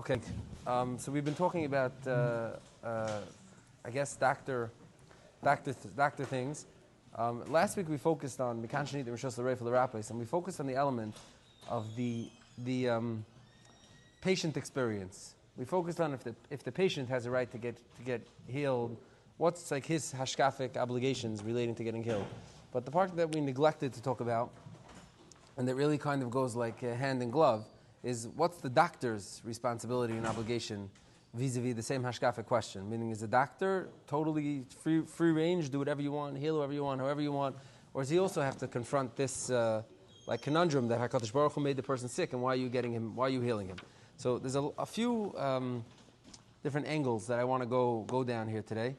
Okay, so we've been talking about, I guess, doctor things. Last week we focused on Mikan Shnit Rishos L'Reif L'Rapis, and we focused on the element of the patient experience. We focused on if the patient has a right to get healed, what's like his hashkafic obligations relating to getting healed. But the part that we neglected to talk about, and that really kind of goes like hand in glove, is what's the doctor's responsibility and obligation vis-a-vis the same hashkafic question? Meaning, is the doctor totally free range, do whatever you want, heal whoever you want, however you want, or does he also have to confront this like conundrum that HaKadosh Baruch Hu made the person sick, and why are you healing him? So there's a few different angles that I want to go down here today.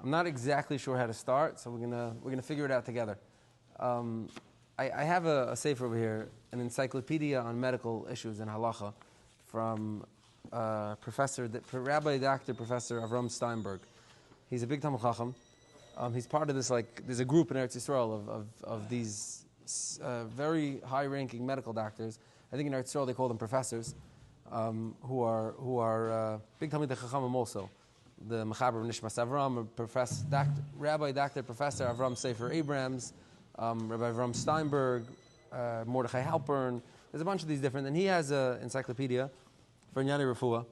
I'm not exactly sure how to start, so we're gonna figure it out together. I have a sefer over here, an encyclopedia on medical issues in halacha, from Rabbi Dr. Professor Avram Steinberg. He's a big Talmid Chacham. He's part of this, like, there's a group in Eretz Yisrael of these very high-ranking medical doctors. I think in Eretz Yisrael they call them professors, who are big Talmid Chachamim also. The Mechaber of Nishmas Avram, Rabbi Dr. Professor Avram Sefer Abrams, Rabbi Avram Steinberg, Mordechai Halpern. There's a bunch of these different, and he has an encyclopedia for Nyani Refuah,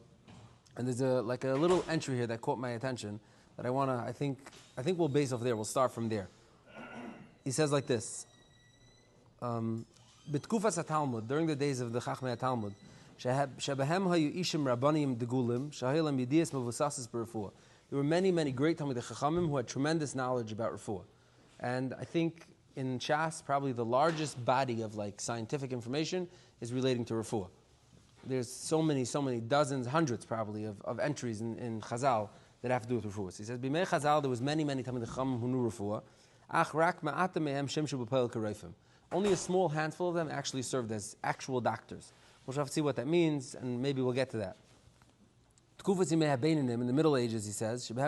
and there's a little entry here that caught my attention that I think we'll base off there. We'll start from there. He says like this: B'tkufas HaTalmud, during the days of the Chachmei HaTalmud, shebehem hayu ishim Rabbonim degulim shahilam yidiyas mevusasis b'refuah. There were many great Talmidei Chachamim who had tremendous knowledge about refuah, and I think in Shas, probably the largest body of like scientific information is relating to refuah. There's so many dozens, hundreds probably of entries in Chazal that have to do with refuah. So he says, B'mei Chazal, there was many Talmidei Chachamim who knew refuah. Ach rak ma'ata mehem shimshu b'poel kareifim. Only a small handful of them actually served as actual doctors. We'll have to see what that means, and maybe we'll get to that. In the Middle Ages, he says, there were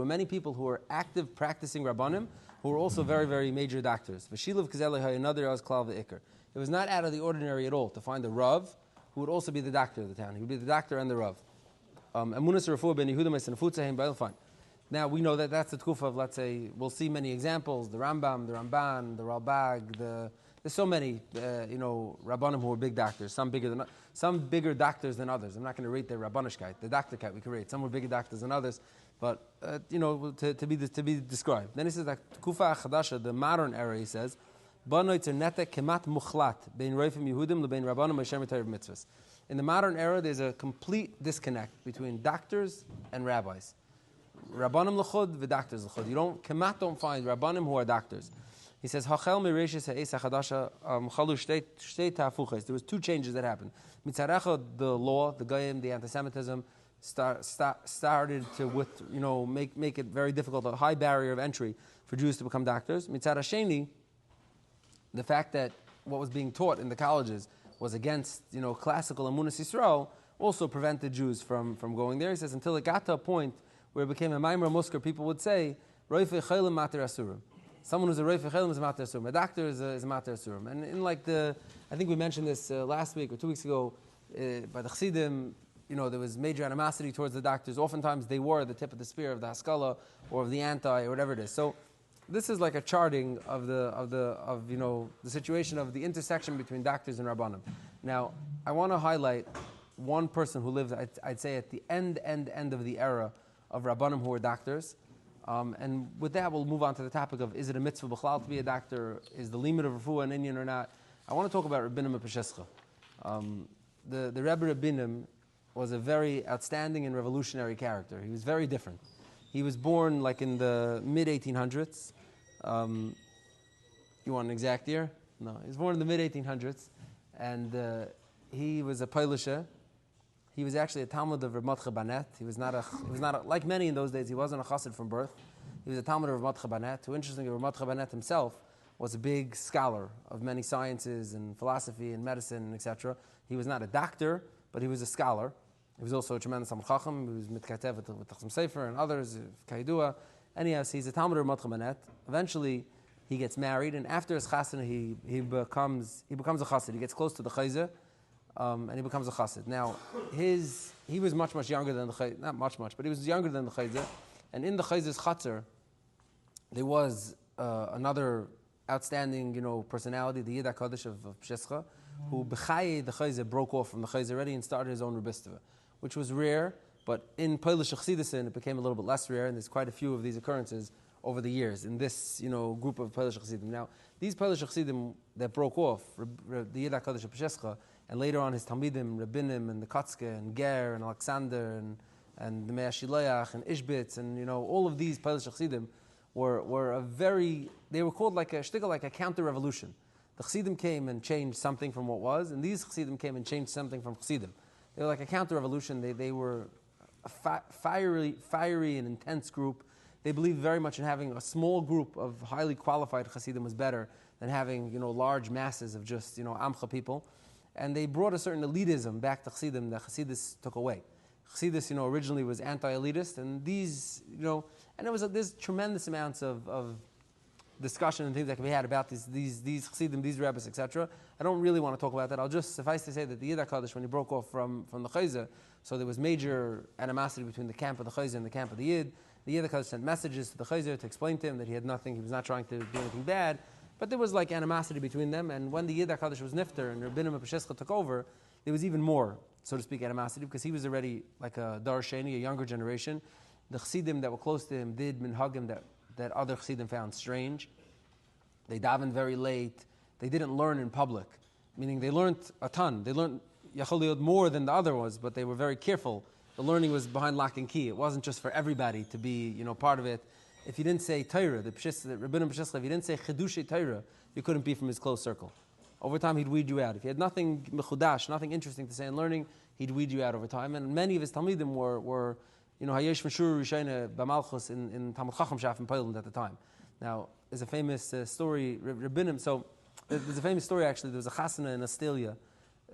many people who were active practicing Rabbonim who were also very major doctors. It was not out of the ordinary at all to find a Rav who would also be the doctor of the town. He would be the doctor and the Rav. Now we know that that's the tkufa of, let's say, we'll see many examples, the Rambam, the Ramban, the Ralbag, there's so many, Rabbonim who were big doctors, some bigger doctors than others. I'm not going to rate their Rabbanishkeit, the doctorkeit we can rate. Some were bigger doctors than others, but, to be described. Then he says that Kufa Chadasha, the modern era, he says, in the modern era, there's a complete disconnect between doctors and rabbis. Rabbanim l'chud, v'doctors l'chud. You don't find Rabbanim who are doctors. He says, there was two changes that happened. Mitzarecha, the law, the goyim, the anti-Semitism, started to make it very difficult, a high barrier of entry for Jews to become doctors. Mitzad Hasheni, the fact that what was being taught in the colleges was against classical Emunas Yisrael also prevented Jews from going there. He says, until it got to a point where it became a Maimar Muskar, people would say, Roifei Chaylim Mater Asurim. Someone who's a Roifei Chaylim is a Mater Asurim. A doctor is a Mater Asurim. And in I think we mentioned this last week or 2 weeks ago, by the Chassidim, there was major animosity towards the doctors. Oftentimes they were the tip of the spear of the Haskalah or of the anti or whatever it is. So this is like a charting of the situation of the intersection between doctors and Rabbanim. Now, I want to highlight one person who lived, I'd say, at the end of the era of Rabbanim who were doctors. And with that, we'll move on to the topic of, is it a mitzvah b'chlal to be a doctor? Is the limit of refuah an Indian or not? I want to talk about Rabbonim and Pesheschah. The Rebbe Rabbonim was a very outstanding and revolutionary character. He was very different. He was born like in the mid-1800s. You want an exact year? No. He was born in the mid-1800s. And he was a Peilishe. He was actually a Talmud of Reb Mordechai Banet. He was not like many in those days, he wasn't a chassid from birth. He was a Talmud of Reb Mordechai Banet, who, interestingly, Reb Mordechai Banet himself was a big scholar of many sciences and philosophy and medicine, etc. He was not a doctor, but he was a scholar. He was also a tremendous Talmid Chacham. He was mitkatev with Chacham Sefer and others, Kaidua. Anyhow, he's a Talmud of Reb Mordechai Banet. Eventually, he gets married, and after his chasana, he becomes a chassid. He gets close to the chayzeh. and he becomes a chassid. Now, he was much younger than the chayzer, not much, but he was younger than the chayzer, and in the chayzer's chatzar, there was another outstanding, personality, the Yid HaKadosh of Pshescha, who b'chaye the chayzer broke off from the chayzer already and started his own Rebbistva, which was rare, but in Polish Chassidus it became a little bit less rare, and there's quite a few of these occurrences over the years in this, group of Polish Chassidim. Now, these Polish Chassidim that broke off, the Yid HaKadosh of Pshescha, and later on his Talmidim, Rabbonim, and the Kotzke, and Ger, and Alexander, and the Mea Shiloach, and Ishbitz, and all of these Polish Chassidim were they were called like a counter-revolution. The Chassidim came and changed something from what was, and these Chassidim came and changed something from Chassidim. They were like a counter-revolution. They were a fiery and intense group. They believed very much in having a small group of highly qualified Chassidim was better than having large masses of just Amcha people. And they brought a certain elitism back to Chassidim that Chassidus took away. Chassidus, originally was anti-elitist, and these, and there's tremendous amounts of discussion and things that can be had about these Chassidim, these rabbis, etc. I don't really want to talk about that. I'll just suffice to say that the Yid HaKadosh, when he broke off from the Chayzer, so there was major animosity between the camp of the Chayzer and the camp of the Yid. The Yid HaKadosh sent messages to the Chayzer to explain to him that he had nothing, he was not trying to do anything bad, but there was like animosity between them, and when the Yid HaKadosh was nifter and Rabbonim of Peshescha took over, there was even more, so to speak, animosity, because he was already like a Dar Sheni, a younger generation. The Chassidim that were close to him did minhagim that other Chassidim found strange. They davened very late. They didn't learn in public, meaning they learned a ton. They learned Yachol Liot more than the other was, but they were very careful. The learning was behind lock and key. It wasn't just for everybody to be, part of it. If you didn't say Torah, the Rabbonim Peshescha, if you didn't say Chedushay Torah, you couldn't be from his close circle. Over time, he'd weed you out. If you had nothing mechudash, nothing interesting to say in learning, he'd weed you out over time. And many of his Talmidim were Hayesh Meshur Rishayna B'Malchus in Talmud Chacham Shaf in Poland at the time. Now, there's a famous story, Rabbonim, so there's a famous story actually, there was a chasana in Astelia.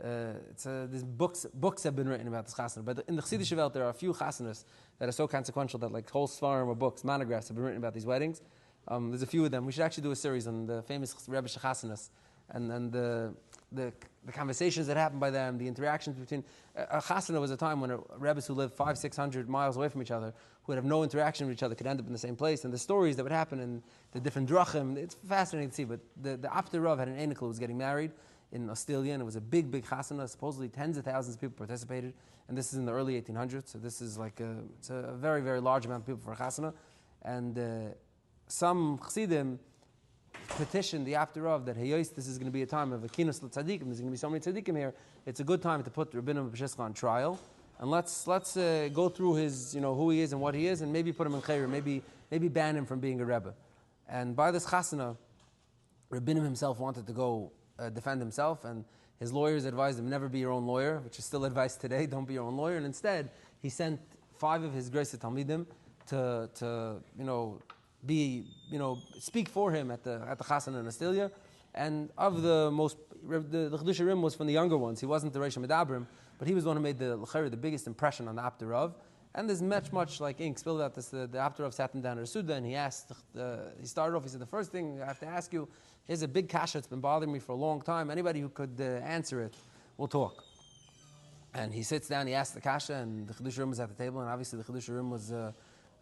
There's books have been written about this chasana, but in the Chassidish Welt there are a few chasanas that are so consequential that like whole svarim or books, monographs have been written about these weddings. There's a few of them. We should actually do a series on the famous Rebbe chasanas and the conversations that happened by them, the interactions between a chasana was a time when Rebbes who lived 500-600 miles away from each other, who would have no interaction with each other, could end up in the same place, and the stories that would happen and the different drachim, it's fascinating to see. But the After Rav had an Einikl who was getting married in Astelia, and it was a big chasana. Supposedly tens of thousands of people participated, and this is in the early 1800s, so this is like it's a very, very large amount of people for a chasana. And some chassidim petitioned the After Rav that, hey, this is going to be a time of a kinus l'tzadikim, there's going to be so many tzadikim here, it's a good time to put Rabbonim Peshescha on trial, and let's go through his, who he is and what he is, and maybe put him in chayr, maybe ban him from being a rebbe. And by this chasana, Rabbonim himself wanted to go defend himself, and his lawyers advised him, never be your own lawyer, which is still advice today, don't be your own lawyer, and instead, he sent 5 of his Greisei Talmidim to speak for him at the chasana in Astelia, and of the Chiddushei Rim was from the younger ones. He wasn't the Reish Medabrim, but he was the one who made the biggest impression on the After Rav. And there's much like ink spilled about this. The After Rav sat him down at a Suda, and he asked. He started off. He said, "The first thing I have to ask you, here's a big kasha. It's been bothering me for a long time. Anybody who could answer it, we'll talk." And he sits down. He asks the kasha, and the Chiddushei Rim was at the table, and obviously the Chiddushei Rim was.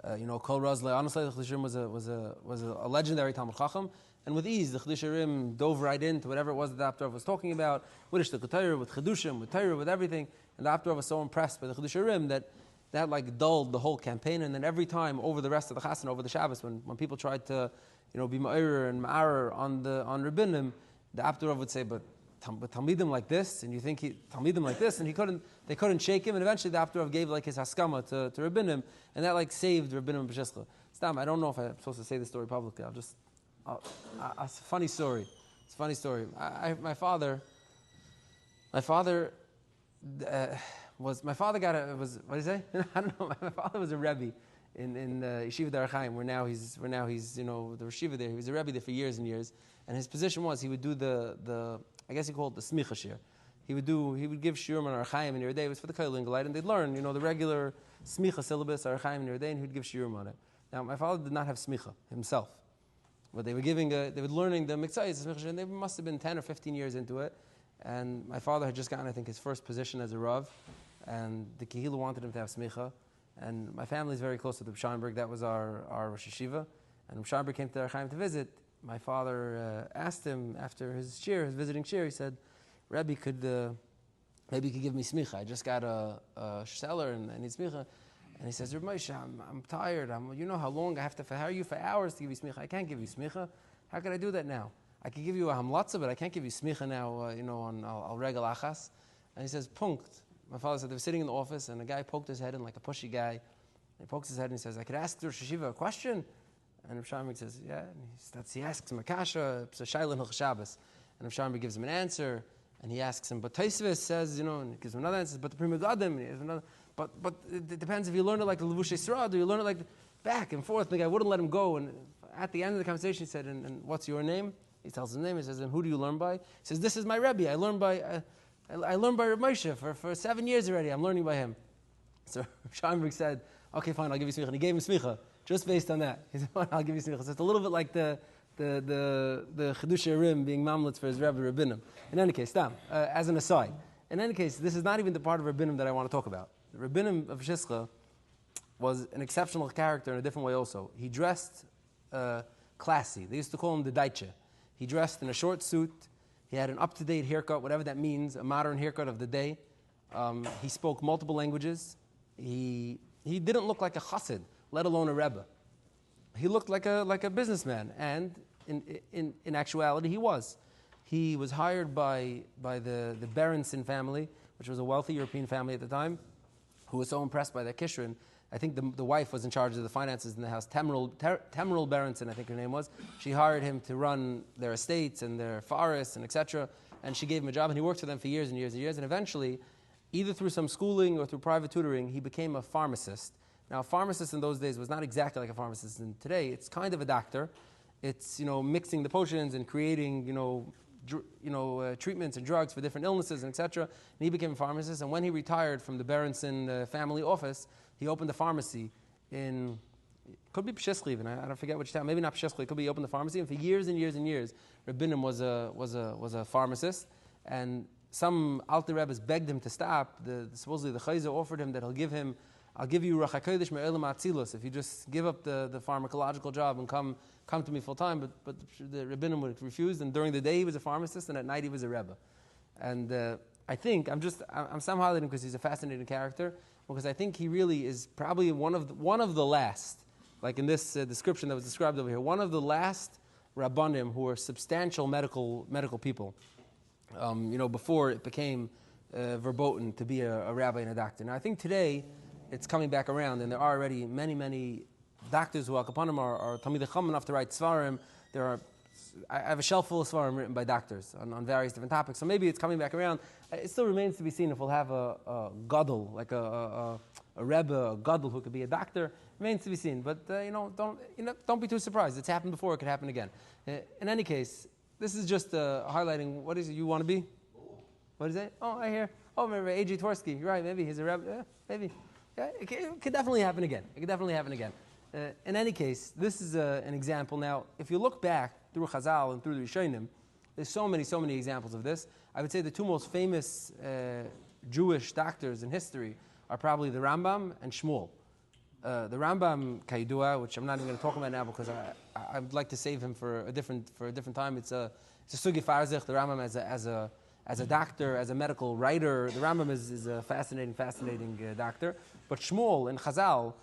Kol Razle. Honestly, the Chiddushei Rim was a legendary Talmud Chacham, and with ease, the Chiddushei Rim dove right into whatever it was that the After Rav was talking about, with Ishtakut, with Chidushim, with Torah, with everything. And the After Rav was so impressed by the Chiddushei Rim that like dulled the whole campaign. And then every time over the rest of the Chasana, over the Shabbos, when people tried to, be Ma'ir and Ma'arer on Rabbonim, the After Rav would say, but Talmidim like this, and you think Talmidim like this, and they couldn't shake him, and eventually the After Rav gave like his haskama to Rabbonim, and that like saved Rabbonim Peshescha. Stam, I don't know if I'm supposed to say this story publicly. It's a funny story. It's a funny story. My father was what did he say? I don't know. My father was a Rebbe in Yeshiva Dar Chaim, where now he's the Yeshiva there. He was a Rebbe there for years and years, and his position was he would do the I guess he called it the smicha shir. He would give shiurim on Archaim and Yeridei. It was for the Koil Ingalite, and they'd learn, the regular smicha syllabus, Archaim and Yeridei, and he'd give shiurim on it. Now, my father did not have smicha himself, but they were learning the mitzvahs, and they must have been 10 or 15 years into it. And my father had just gotten, I think, his first position as a Rav, and the Kehillah wanted him to have smicha. And my family is very close to the Steinberg. That was our Rosh Yeshiva. And when Steinberg came to the Chaim to visit, my father asked him after his visiting shir, he said, Rebbe, maybe you could give me smicha. I just got a seller and I need smicha. And he says, Reb Moshe, I'm tired. You know how long I have to hire you for hours to give you smicha. I can't give you smicha. How could I do that now? I could give you a hamlatza, but I can't give you smicha now, on al regel achas. And he says, punkt. My father said they were sitting in the office and a guy poked his head in like a pushy guy. He pokes his head and he says, I could ask the Rosh Yeshiva a question? And Reb Shimon says, yeah. And he asks him a kasha, it's a shaila in Shabbos. And Reb Shimon gives him an answer. And he asks him, but Taisvis says, and he gives him another answer, but the Prima Gadim, but it depends if you learn it like the Levush Yisrael, or you learn it like back and forth. The guy wouldn't let him go. And at the end of the conversation, he said, and what's your name? He tells his name. He says, and who do you learn by? He says, this is my Rebbe. I learned by Reb Moshe for 7 years already. I'm learning by him. So Steinberg said, okay, fine, I'll give you smicha. And he gave him smicha, just based on that. He said, fine, I'll give you smicha. So it's a little bit like the Chiddushei Rim being mamlitz for his Rebbe Rabbonim. In any case, as an aside, in any case, this is not even the part of Rabbonim that I want to talk about. The Rabbonim of Shischa was an exceptional character in a different way also. He dressed classy. They used to call him the Daiche. He dressed in a short suit. He had an up-to-date haircut, whatever that means, a modern haircut of the day. He spoke multiple languages. He didn't look like a chassid, let alone a rebbe. He looked like a businessman, and in actuality, he was. He was hired by the Berenson family, which was a wealthy European family at the time, who was so impressed by their kishrin. I think the wife was in charge of the finances in the house. Temeril Berenson, I think her name was. She hired him to run their estates and their forests and etc. And she gave him a job, and he worked for them for years and years and years. And eventually, either through some schooling or through private tutoring, he became a pharmacist. Now, a pharmacist in those days was not exactly like a pharmacist in today. It's kind of a doctor. It's mixing the potions and creating treatments and drugs for different illnesses and etc. And he became a pharmacist. And when he retired from the Berenson family office, he opened a pharmacy in, could be Pshishli even, I don't forget which town, maybe not Pshishli, it could be he opened the pharmacy. And for years and years and years, Rabbonim was a pharmacist. And some Alter Rebbes begged him to stop. Supposedly the Chayzer offered him that I'll give you Ruach HaKodesh me'elam atzilus if you just give up the pharmacological job and come to me full time. But the Rabbonim would refuse. And during the day he was a pharmacist, and at night he was a Rebbe. And I think I'm somehow highlighting because he's a fascinating character, because I think he really is probably one of the last, like in this description that was described over here, one of the last Rabbonim who were substantial medical people. Before it became verboten to be a rabbi and a doctor. Now I think today it's coming back around, and there are already many doctors who are Talmidei Chacham enough to write svarim. I have a shelf full of svarim written by doctors on various different topics. So maybe it's coming back around. It still remains to be seen if we'll have a gadol, like a rebbe, a gadol who could be a doctor. Remains to be seen. But don't be too surprised. It's happened before. It could happen again. In any case, this is just highlighting what is it you want to be. What is it? Oh, I hear. Oh, maybe A.J. Tversky. You're right. Maybe he's a rebbe. Yeah, maybe. Yeah, it could definitely happen again. In any case, this is an example. Now, if you look back through Chazal and through the Rishonim, there's so many examples of this. I would say the two most famous Jewish doctors in history are probably the Rambam and Shmuel. The Rambam Kayidua, which I'm not even going to talk about now because I would like to save him for a different time. It's a sugi farzich. The Rambam as a doctor, as a medical writer, the Rambam is a fascinating doctor. But Shmuel and Chazal,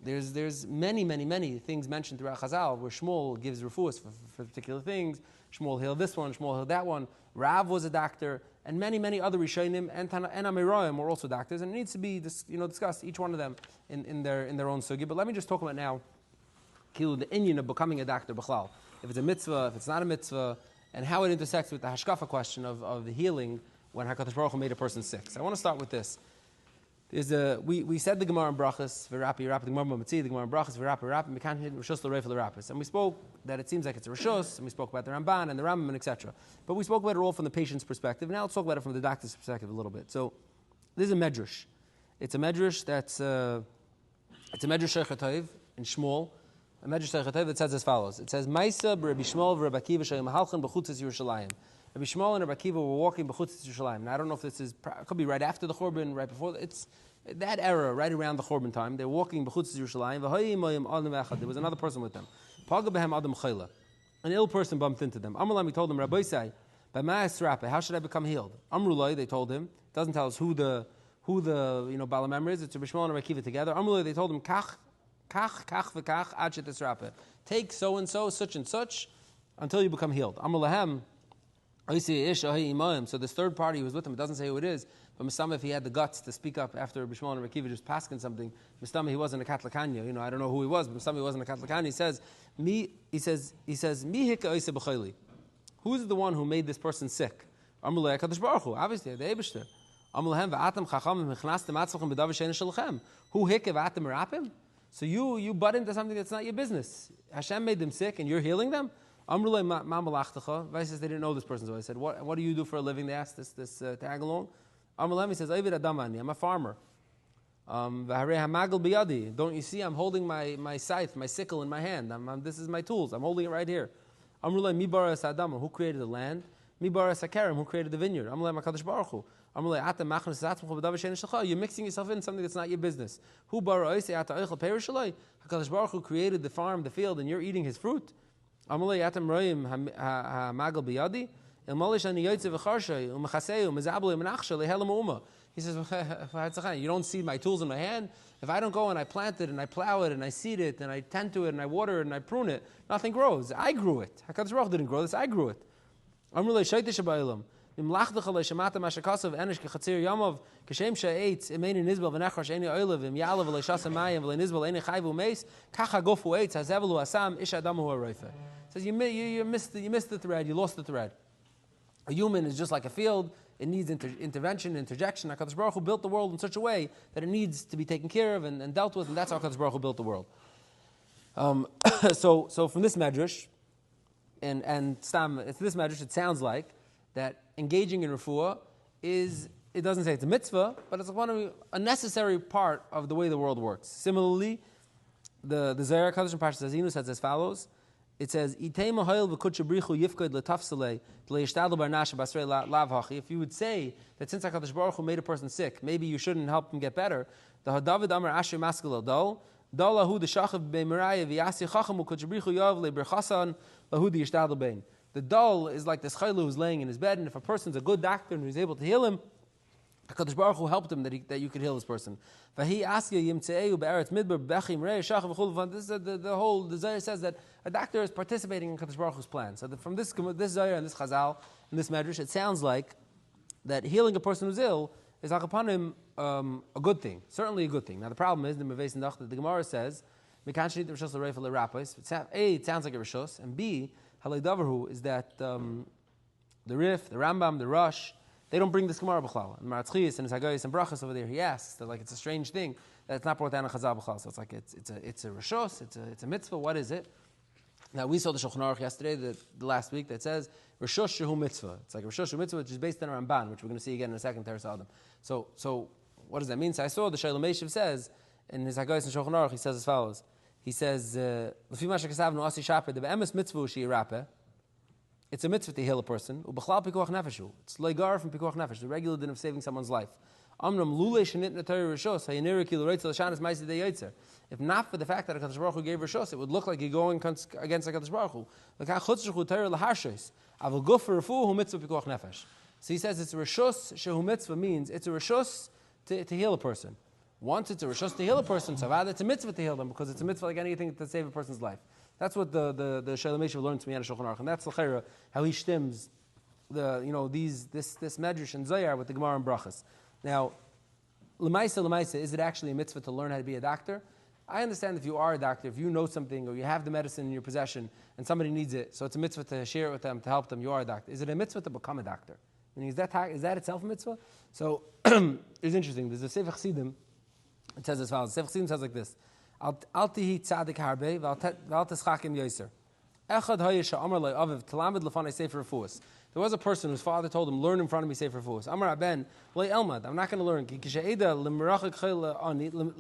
there's many things mentioned throughout Chazal where Shmuel gives refuahs for particular things. Shmuel healed this one, Shmuel healed that one. Rav was a doctor, and many other Rishonim and Amoraim were also doctors, and it needs to be discussed, each one of them in their own sugi. But let me just talk about now the inyan of becoming a doctor b'chlal. If it's a mitzvah, if it's not a mitzvah, and how it intersects with the hashkafa question of the healing when HaKadosh Baruch Hu made a person sick. So I want to start with this. We said the Gemara in Brachas, V'rapi, the Gemara B'Matzi, the Gemara in Brachas, V'rapi, Mekanhin, Rishos L'Reif L'Rapis. And we spoke that it seems like it's a Rishos, and we spoke about the Ramban and the Rambam, and etc. But we spoke about it all from the patient's perspective. Now let's talk about it from the doctor's perspective a little bit. So this is a Medrash. It's a Medrash it's a Medrash Shechatayv in Shmuel. A Medrash Shechatayv that says as follows. It says, Maisa b'Rabbi Shmuel v'Rabbi Akiva she'im mahalchin b'chutzes Yerushalayim. Rabbi Shmuel and Rabbi Akiva were walking b'chutz Yerushalayim. Now I don't know if this is, it could be right after the Churban, right before, it's that era, right around the Churban time. They're walking b'chutz Yerushalayim. There was another person with them. Paga behem adam chayla. An ill person bumped into them. Amrullah, he told them, Rabbi Say, by ma'as rape, how should I become healed? Amrullah, they told him, it doesn't tell us who the Baal HaMemer is. It's Rabbi Shmuel and Rabbi Akiva together. Amrullah, they told him, kach v'kach ad shetisrape. Take so and so, such and such, until you become healed. Amrulahem. So this third party who was with him, it doesn't say who it is, but Mistama, if he had the guts to speak up after Rabbi Shmuel and Rabbi Akiva just passing something, Mistama, he wasn't a Katlikanya, I don't know who he was, but Mistama, he wasn't a Katlikanya. He says, Mi hika oise b'chayli. Who's the one who made this person sick? Amrullah HaKadosh Baruch Hu, obviously, the Eibishter. Amrulahem v'atam chachamim mechnastem atzlachem b'dav she'en shalchem. Who hika v'atam merapim? So you butt into something that's not your business. Hashem made them sick and you're healing them? Amrullah ma malachtecha. Vice says they didn't know this person. So I said, what do you do for a living? They asked this tag along. Amrullah, he says, Ovid adamani, I'm a farmer. V'harei hamagal biyadi. Don't you see? I'm holding my scythe, my sickle in my hand. This is my tools. I'm holding it right here. Amrullah mi baras adama. Who created the land? Mi baras hakerem. Who created the vineyard? Amrullah HaKadosh Baruch Hu. Amrullah atam machnas atzmcha b'davar she'en shalcha. You're mixing yourself in something that's not your business. Who bara oisei ata oichel perish shaloi? HaKadosh Baruch Hu created the farm, the field, and you're eating his fruit. Amrullah yatam roim hamagal biyadi. El ani yotze v'charshay u'mechaseu mezablu menachsha lehelam uma. He says, you don't see my tools in my hand. If I don't go and I plant it and I plow it and I seed it and I tend to it and I water it and I prune it, nothing grows. I grew it. HaKadosh Baruch didn't grow this. I grew it. Amrullah shaytish ba'olam. Imlachdach alei shemata mashakasav enish kechatzir yamav kashem she'etz imeini nizbel v'nechar she'eni oilev im ya'alav v'lei shasa mayim v'lei nizbel eni chayvu meis kacha gofu eitz hazevelu asam ish adamu ha'roife. Says you missed the thread. You lost the thread. A human is just like a field. It needs intervention, interjection. HaKadosh Baruch Hu built the world in such a way that it needs to be taken care of and dealt with, and that's how HaKadosh Baruch Hu built the world. So from this medrash, and Stam, it's this medrash, it sounds like that engaging in refuah it doesn't say it's a mitzvah, but it's a necessary part of the way the world works. Similarly, the Zohar HaKadosh in Parshas Azinu says as follows. It says, if you would say that since HaKadosh Baruch Hu made a person sick, maybe you shouldn't help him get better, the dull is like this chaylu who's laying in his bed, and if a person's a good doctor and who's able to heal him, HaKadosh Baruch Hu helped him that you could heal this person. This is the whole Zohar says that a doctor is participating in HaKadosh Baruch Hu's plan. So from this Zohar and this Chazal and this Medrash, it sounds like that healing a person who's ill is akapanim a good thing, certainly a good thing. Now the problem is the Meves and that the Gemara says it sounds like a rishos, and B halei davarhu is that the Rif, the Rambam, the Rosh, they don't bring this Gemara b'chlal. And Maratzchias and his Hagayos and Brachas over there, he asks that it's a strange thing that it's not brought down in Chazal b'chlal. So it's a rishos, it's a mitzvah. What is it? Now we saw the Shulchan Aruch yesterday, the last week, that says rishos shehu mitzvah. It's like a rishos shehu mitzvah, which is based on a Ramban, which we're going to see again in a second. Teres Adam. So what does that mean? So I saw the Shalom Meshiv says in his Hagayos and Shulchan Aruch, he says as follows. He says, "L'fi ma shekasavnu asi shaper the be'emes mitzvah she'irape." It's a mitzvah to heal a person. Ubechlal pikuach nefeshu. It's loigar from pikuach nefesh, the regular din of saving someone's life. Amram lule shenit netari rishos hayenira ki l'reitzel shanas ma'aseh deyotzer. If not for the fact that HaKadosh Baruch Hu gave rishos, it would look like you're going against HaKadosh Baruch Hu. L'kach chutzruchu teir l'harshos. Avol gufer refu hu mitzvah pikuach nefesh. So he says it's a rishos shehu mitzvah means it's a rishos to heal a person. Once it's a rishos to heal a person, so it's a mitzvah to heal them because it's a mitzvah like anything to save a person's life. That's what the Shalom Meshiv learned to me out of Shulchan Aruch, and that's l'chera how he stems this medrash and Zohar with the Gemara and Brachas. Now, l'maisa, is it actually a mitzvah to learn how to be a doctor? I understand if you are a doctor, if you know something or you have the medicine in your possession and somebody needs it, so it's a mitzvah to share it with them, to help them. You are a doctor. Is it a mitzvah to become a doctor? Meaning, is that itself a mitzvah? So it's interesting. There's a Sefer Chassidim. It says as follows. Sefer Chassidim says like this. Al tihi tzadik harbe v'al teschakim yoser. Echad hayisha amar loy aviv telamed lefanei sefer refuos. There was a person whose father told him, learn in front of me sefer refuos. Amar aben loy elmad. I'm not going to learn. Ki kishe'eda lemerachik chayla ani im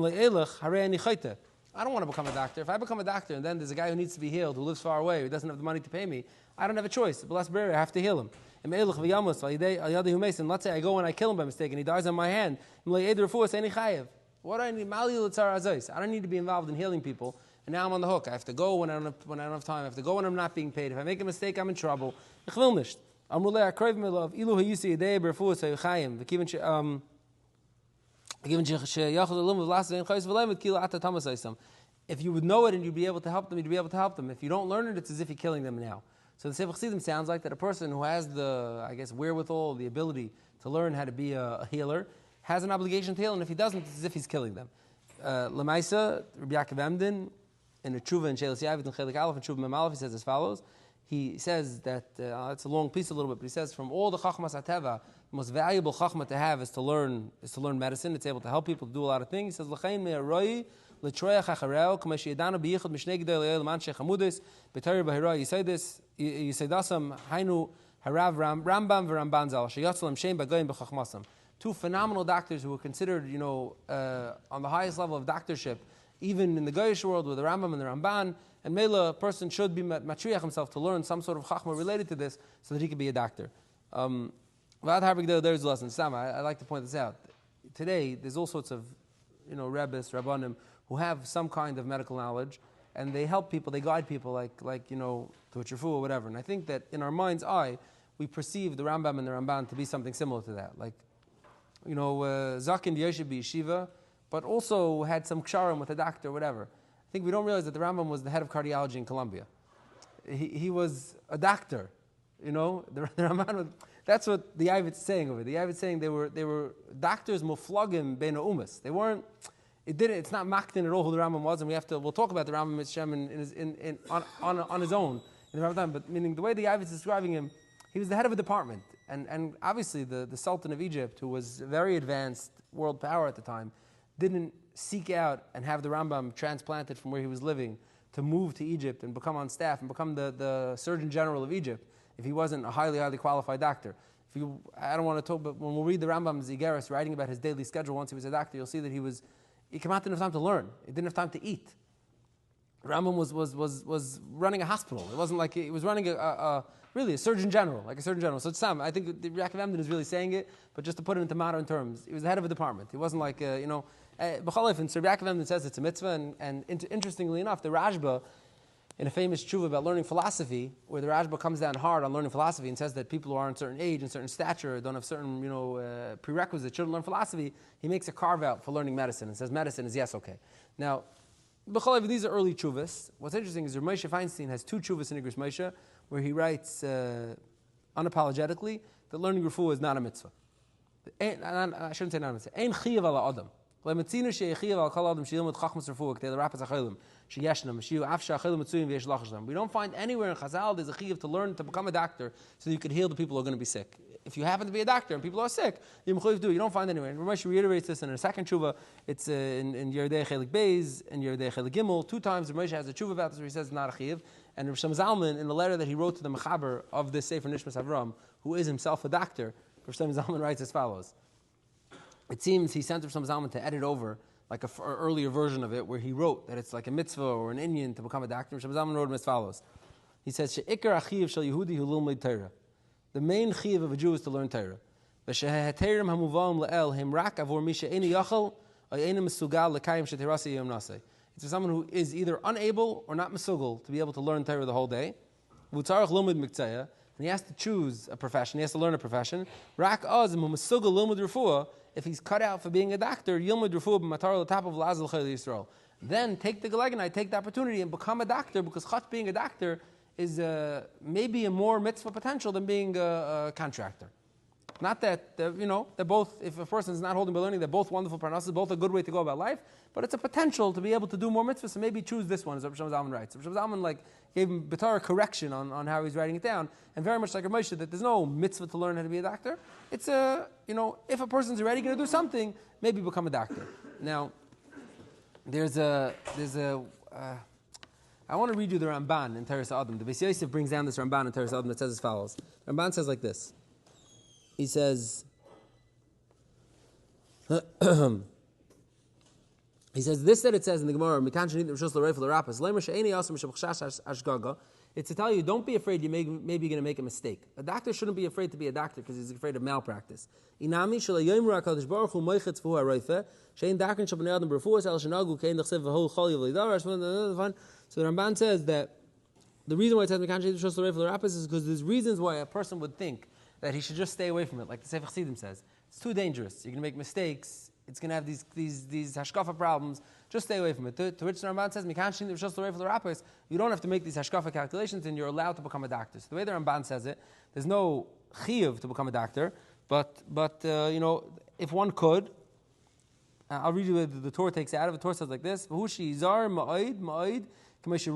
loy elach harei ani chayte. I don't want to become a doctor. If I become a doctor and then there's a guy who needs to be healed, who lives far away, who doesn't have the money to pay me, I don't have a choice. Bless Barry, I have to heal him. And let's say I go and I kill him by mistake and he dies on my hand. What do I need? I don't need to be involved in healing people. And now I'm on the hook. I have to go when I don't have time. I have to go when I'm not being paid. If I make a mistake, I'm in trouble. If you would know it and you'd be able to help them, you'd be able to help them. If you don't learn it, it's as if you're killing them now. So the Sefer Chassidim sounds like that a person who has the, wherewithal, the ability to learn how to be a healer, has an obligation to heal, and if he doesn't, it's as if he's killing them. Lamaisa, Rabbi Yaakov Emden, in the Tshuva and Shelas Yavit and Chelik Aleph and Tshuva Mem Aleph, he says as follows. He says that, it's a long piece a little bit, but he says from all the Chachmas HaTeva, the most valuable Chachma to have is to learn medicine. It's able to help people to do a lot of things. He says, L'chein me'aroi, l'troyach hachareo, k'mei she'yadanu b'yichud m'shnei gedei l'yel manshei chamudis, b'tayr b'hiroi yisaydasam, hainu harav Rambam v'Ramban zal, sheyatzalam shem b'goyim b'chachmasam. Two phenomenal doctors who were considered, on the highest level of doctorship, even in the Goyish world with the Rambam and the Ramban. And Mela, a person should be matriach himself to learn some sort of chachma related to this so that he can be a doctor. There's a lesson. Sam, I like to point this out. Today, there's all sorts of, Rebbes, Rabbonim, who have some kind of medical knowledge, and they help people, they guide people, like to a refuah or whatever. And I think that in our mind's eye, we perceive the Rambam and the Ramban to be something similar to that. Zakin Yeshiv Yeshiva, but also had some ksharim with a doctor or whatever. I think we don't realize that the Rambam was the head of cardiology in Colombia. He was a doctor, the Rambam was, that's what the Yavit's saying over there. The Yavit's saying they were doctors muflagim bein umas. They weren't. It's not maktin at all who the Rambam was, and we'll talk about the Rambam on his own in the Rambam. But meaning the way the Yavit's describing him, he was the head of a department, and obviously the Sultan of Egypt, who was a very advanced world power at the time, didn't seek out and have the Rambam transplanted from where he was living to move to Egypt and become on staff and become the Surgeon General of Egypt if he wasn't a highly, highly qualified doctor. I don't want to talk, but when we'll read the Rambam's Zigeris writing about his daily schedule once he was a doctor, you'll see that he came out, didn't have time to learn. He didn't have time to eat. Rambam was running a hospital. It wasn't like he was running really a surgeon general, like a surgeon general. So Sam, I think Yaakov Emden is really saying it, but just to put it into modern terms, he was the head of a department. He wasn't like, B'chalef, and Yaakov Emden says it's a mitzvah, and interestingly enough, the Rashba, in a famous tshuva about learning philosophy, where the Rashba comes down hard on learning philosophy and says that people who are in a certain age and certain stature, don't have certain prerequisites, shouldn't learn philosophy, he makes a carve out for learning medicine and says medicine is yes, okay. Now, B'chalev, these are early tshuvas. What's interesting is Moshe Feinstein has two tshuvas in Igros Moshe, where he writes unapologetically that learning refuah is not a mitzvah. I shouldn't say not a mitzvah. Ein chiyav ala adam. We don't find anywhere in Chazal there's a chiyuv to learn to become a doctor so you can heal the people who are going to be sick. If you happen to be a doctor and people are sick, you don't find anywhere. And Ramesh reiterates this in a second tshuva. It's in Yerdei Chelik Beis and Yerdei Chelik Gimel. Two times Ramesh has a tshuva about this where he says it's not a chiyuv. And Rav Shem Zalman, in the letter that he wrote to the Mechaber of this Sefer Nishmas Avram, who is himself a doctor, Rav Shem Zalman writes as follows. It seems he sent Rav Shem Zalman to edit over like an earlier version of it where he wrote that it's like a mitzvah or an Indian to become a doctor. Rav Shem Zalman wrote him as follows. He says, She'ikar achiv shel Yehudi hu lilmod Torah. The main chiv of a Jew is to learn Torah. V'sheheterim hamuvam le'el him rak avor mi she'eni yachal or eini mesugal lekayim she'terasi yom nasei. It's for someone who is either unable or not mesugal to be able to learn Torah the whole day. V'utzarach lomid miktzaya. And he has to choose a profession. He has to learn a profession. Rak az mu mesugal lomid refuah. If he's cut out for being a doctor, Yilmud Refuah b'matar l'tap of Lazal Chayil Yisrael. Then take the gelegenite, take the opportunity, and become a doctor, because Chatz being a doctor is maybe a more mitzvah potential than being a contractor. Not that they're both. If a person is not holding by learning, they're both wonderful parnassus, both a good way to go about life. But it's a potential to be able to do more mitzvahs. So maybe choose this one, as Rav Shem Zalman writes. Rav Shem Zalman gave him a correction on how he's writing it down, and very much like Rav Moshe, that there's no mitzvah to learn how to be a doctor. It's if a person's already going to do something, maybe become a doctor. Now, I want to read you the Ramban in Teres Adam. The Beis Yosef brings down this Ramban in Teres Adam that says as follows. The Ramban says like this. He says, He says this that it says in the Gemara, it's to tell you, don't be afraid maybe you're going to make a mistake. A doctor shouldn't be afraid to be a doctor because he's afraid of malpractice. So the Ramban says that the reason why it says is because there's reasons why a person would think that he should just stay away from it. Like the Sefer Chassidim says, it's too dangerous. You're going to make mistakes. It's going to have these hashkafa problems. Just stay away from it. To which the Ramban says, you don't have to make these hashkafa calculations, and you're allowed to become a doctor. So the way the Ramban says it, there's no chiyuv to become a doctor, but if one could, I'll read you what the Torah takes out of it. The Torah says like this: V'hushi zar ma'id ma'id. She can indak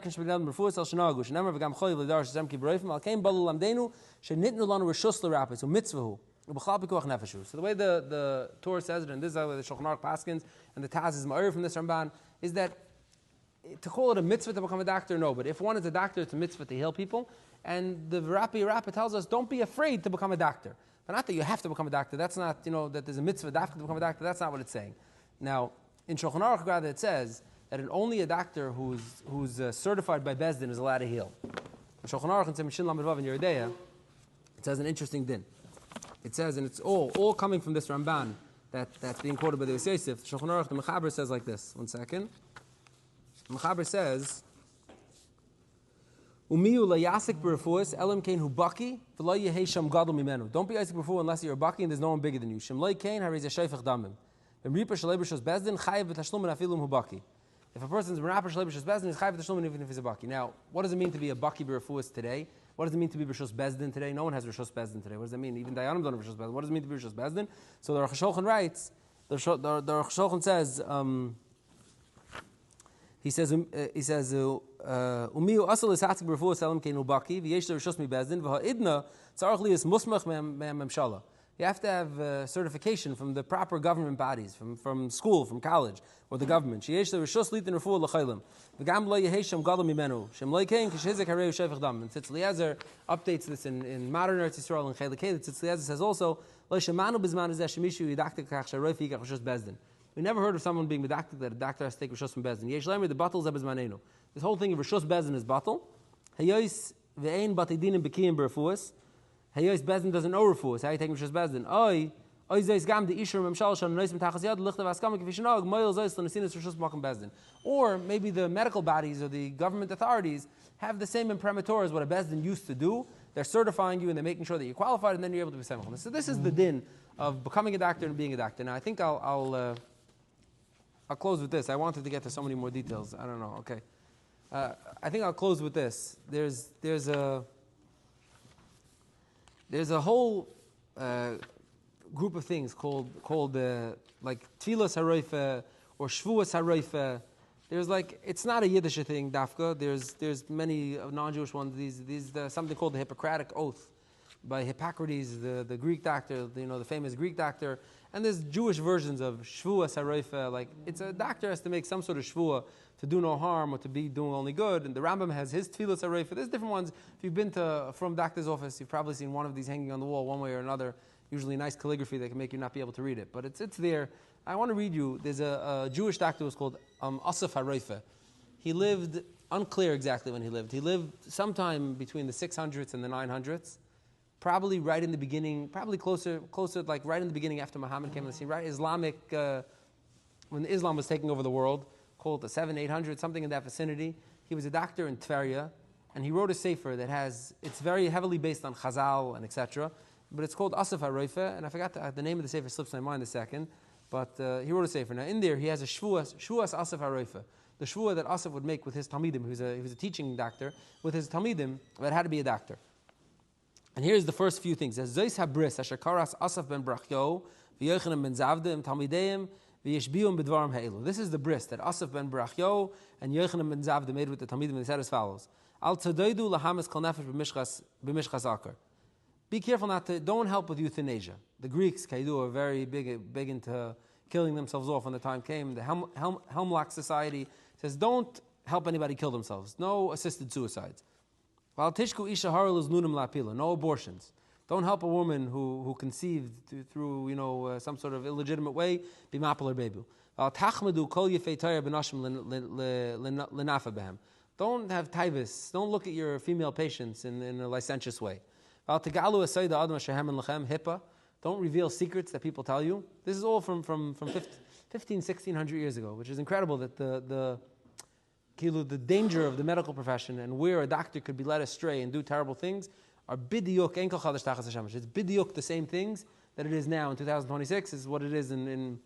and shbegdam b'refuas al shenagu. She never v'gam choy v'ledar shezem ki b'reifim al kein balu lamdenu shenitnu lanu reshus l'rapis u'mitzvahu u'b'chal pikuach nefeshu. So the way the Torah says it, and this is how the Shulchan Aruch paskins, and the Taz is ma'ir from this Ramban, is that to call it a mitzvah to become a doctor, no. But if one is a doctor, it's a mitzvah to heal people. And the Rappa tells us, don't be afraid to become a doctor. But not that you have to become a doctor. That's not, that there's a mitzvah to become a doctor. That's not what it's saying. Now, in Shulchan Aruch, rather, it says that only a doctor who's certified by Bezdin is allowed to heal. In Shulchan Aruch, in Mishin Lamed Vav in Yeridea, it says an interesting din. It says, and it's all coming from this Ramban that's being quoted by the Yosef. Shulchan Aruch, the Mechaber says like this. One second. The Mechaber says, Umiyu la yasik b'refuas elam kain hu baki v'lo yehei sham gadol mimenu. Don't be yasik b'refuah unless you're a baki and there's no one bigger than you. Shem lo kain harei ze shayfach damim. If a person's Rapper Shaleibishos Bezdin, he's chayav v'tashlumin even if he's a baki. Now, what does it mean to be a baki b'refuas today? What does it mean to be Rishos Bezdin today? No one has Rishos Bezdin today. What does that mean? Even Dayanim don't have Rishos Bezdin. What does it mean to be Rishos Bezdin? So the Aruch HaShulchan writes, the Aruch HaShulchan says, he says, Umiyu asal is hatzik b'refuas elam kein ubaki v'yesh Rishos mi Bezdin v'ha'idna tzarich li is musmach me'amemshala. You have to have certification from the proper government bodies, from school, from college, or the government. And Tzitz Eliezer updates this in modern Eretz Yisrael and Chelek Hey. Tzitz Eliezer says also, we never heard of someone being medactic that a doctor has to take Rishos from Bezdin. This whole thing of Rishos Bezdin is batal. Hayos Bezdin doesn't know refuah. How you take Rishos Bezdin? Or maybe the medical bodies or the government authorities have the same imprimatur as what a Bezdin used to do. They're certifying you and they're making sure that you're qualified, and then you're able to be semachal. So this is the din of becoming a doctor and being a doctor. Now I think I'll close with this. I wanted to get to so many more details. I don't know. Okay, I think I'll close with this. There's a whole group of things called like Tfilas Haroifa or Shvuas Haroifa. There's it's not a Yiddish thing, Dafka. There's many non-Jewish ones. These something called the Hippocratic Oath by Hippocrates, the Greek doctor, the famous Greek doctor. And there's Jewish versions of Shvuas Haroifa. It's a doctor has to make some sort of shvua to do no harm or to be doing only good. And the Rambam has his Tfilas Haroifa. There's different ones. If you've been from doctor's office, you've probably seen one of these hanging on the wall one way or another. Usually nice calligraphy that can make you not be able to read it. But it's there. I want to read you. There's a Jewish doctor who was called Asaf Haroifa. He lived, unclear exactly when he lived. He lived sometime between the 600s and the 900s. Probably right in the beginning, probably closer, like right in the beginning after Muhammad came on the scene, right? Islamic, when Islam was taking over the world, called the 700-800, something in that vicinity. He was a doctor in Tveria, and he wrote a sefer it's very heavily based on Chazal and etc., but it's called Asaf HaRoifa, and I forgot the name of the sefer slips my mind a second, but he wrote a sefer. Now in there he has a Shvuas Asaf HaRoifa, the shvua that Asaf would make with his Talmidim. He was a teaching doctor, with his Talmidim about how to be a doctor. And here's the first few things. As Zois Habris, Asher Karas Asaf ben Brachyo, V'yochanan ben Zavdim, Talmideim, V'yeshbium b'dvarim ha'elu. This is the bris that Asaf ben Brachyo and Yochanan ben Zavdim made with the Talmidim, and they said as follows. Al tzadaydu lahamas kol nefesh b'mishchas akar. Be careful don't help with euthanasia. The Greeks, Kaidu, are very big into killing themselves off when the time came. The Helmlock Society says don't help anybody kill themselves. No assisted suicides. No abortions. Don't help a woman who conceived through some sort of illegitimate way. Be mapel or bebu. Don't have taivus. Don't look at your female patients in a licentious way. Don't reveal secrets that people tell you. This is all from 1600 years ago, which is incredible that the danger of the medical profession and where a doctor could be led astray and do terrible things are bidiyuk ein kol chadash tachas hashemesh. It's bidiyuk the same things that it is now in 2026 is what it is in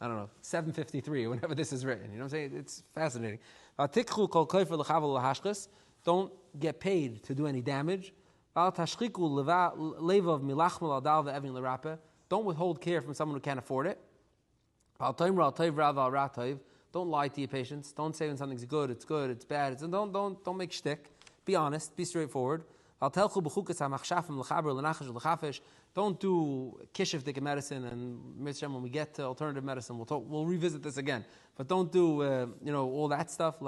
753 or whenever this is written. You know what I'm saying? It's fascinating. Don't get paid to do any damage. Don't withhold care from someone who can't afford it. Don't lie to your patients. Don't say when something's good, it's bad. Don't make shtick. Be honest. Be straightforward. Don't do kishivdik medicine, and when we get to alternative medicine, we'll revisit this again. But don't do all that stuff.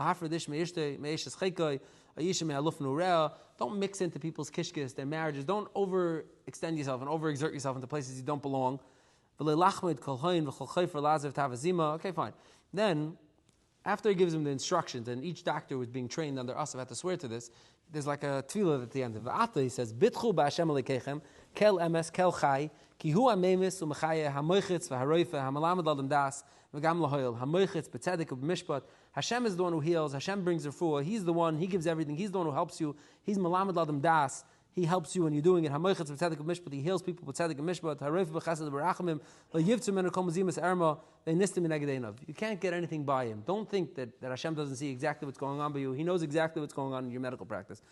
Don't mix into people's kishkis, their marriages. Don't overextend yourself and overexert yourself into places you don't belong. Okay, fine. Then, after he gives him the instructions, and each doctor was being trained under us, had to swear to this, there's like a tefillah at the end of the Ata. He says, Bitchu ba'Hashem alekechem, kel emes, kel chai, ki hu ha'memis u'mechaya ha'moichitz v'haroife ha'malamed l'adam das v'gam lahoyel ha'moichitz b'tzedek u'b'mishpat. Hashem is the one who heals. Hashem brings refuah. He's the one. He gives everything. He's the one who helps you. He's malamed l'adam das. He helps you when you're doing it. Ha'moichitz b'tzedek u'b'mishpat. He heals people b'tzedek u'b'mishpat. Haroife b'chesed b'rachamim. L'yivtzu menu kol mazimas erma. You can't get anything by him. Don't think that Hashem doesn't see exactly what's going on by you. He knows exactly what's going on in your medical practice.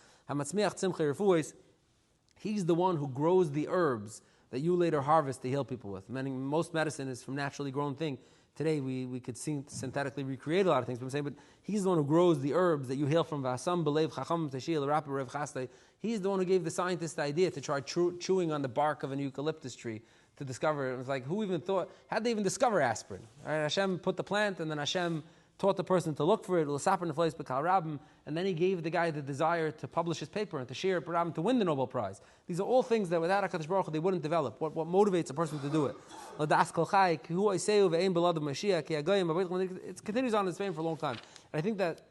He's the one who grows the herbs that you later harvest to heal people with. Most medicine is from naturally grown thing. Today we could synthetically recreate a lot of things, but he's the one who grows the herbs that you heal from. He's the one who gave the scientists the idea to try chewing on the bark of an eucalyptus tree to discover it. It was like, who even thought, how'd they even discover aspirin? Right? Hashem put the plant, and then Hashem taught the person to look for it, and then he gave the guy the desire to publish his paper and to share it to win the Nobel Prize. These are all things that without HaKadosh Baruch Hu they wouldn't develop. What motivates a person to do it? It continues on in Spain for a long time. And I think that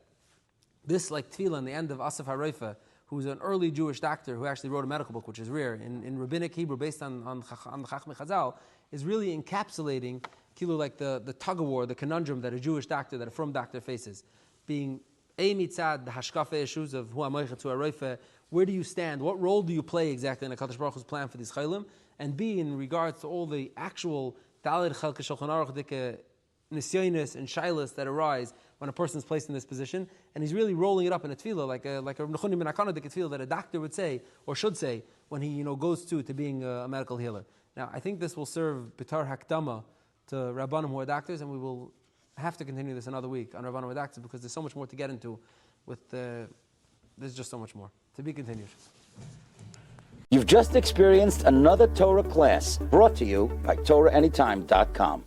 this, like tefillah in the end of Asaf HaRoifa, who's an early Jewish doctor who actually wrote a medical book, which is rare, in rabbinic Hebrew based on the Chachmei Chazal, is really encapsulating like the tug-of-war, the conundrum that a Jewish doctor, that a frum doctor faces. Being A mitzad, the hashkafa issues of hu ha'moichet, hu ha'roife, where do you stand? What role do you play exactly in a HaKadosh Baruch Hu's plan for these chaylim? And B, in regards to all the actual daled chelke shulchan aruch dike nisyonis and shilas that arise when a person is placed in this position, and he's really rolling it up in a tefillah, like a Nechunim ben Akana tefillah that a doctor would say, or should say, when he goes to being a medical healer. Now, I think this will serve bitar hakdama to Rabbonim who are doctors, and we will have to continue this another week on Rabbonim who are doctors, because there's so much more to get into there's just so much more. To be continued. You've just experienced another Torah class brought to you by TorahAnytime.com.